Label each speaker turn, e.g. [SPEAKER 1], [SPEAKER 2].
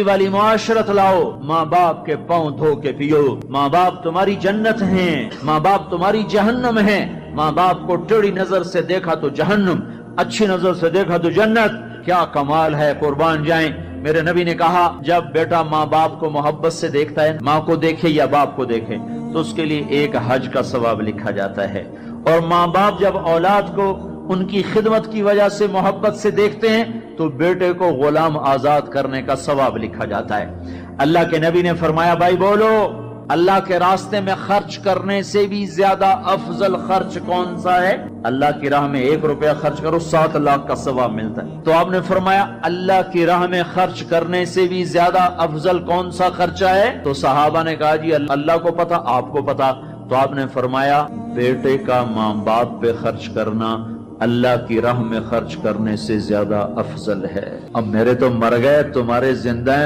[SPEAKER 1] والی معاشرت لاؤ، ماں باپ کے پاؤں دھو کے پیو۔ ماں باپ تمہاری جنت ہیں، ماں باپ تمہاری جہنم ہیں۔ ماں باپ کو ٹیڑھی نظر سے دیکھا تو جہنم، اچھی نظر سے دیکھا تو جنت۔ کیا کمال ہے، قربان جائیں۔ میرے نبی نے کہا جب بیٹا ماں باپ کو محبت سے دیکھتا ہے، ماں کو دیکھے یا باپ کو دیکھے، تو اس کے لیے ایک حج کا ثواب لکھا جاتا ہے۔ اور ماں باپ جب اولاد کو ان کی خدمت کی وجہ سے محبت سے دیکھتے ہیں تو بیٹے کو غلام آزاد کرنے کا ثواب لکھا جاتا ہے۔ اللہ کے نبی نے فرمایا، بھائی بولو، اللہ کے راستے میں خرچ کرنے سے بھی زیادہ افضل خرچ کون سا ہے؟ اللہ کی راہ میں 1 روپیہ خرچ کرو، 7 لاکھ کا ثواب ملتا ہے۔ تو آپ نے فرمایا اللہ کی راہ میں خرچ کرنے سے بھی زیادہ افضل کون سا خرچہ ہے؟ تو صحابہ نے کہا جی اللہ کو پتا، آپ کو پتا۔ تو آپ نے فرمایا بیٹے کا ماں باپ پہ خرچ کرنا اللہ کی راہ میں خرچ کرنے سے زیادہ افضل ہے۔ اب میرے تو مر گئے، تمہارے زندہ ہیں۔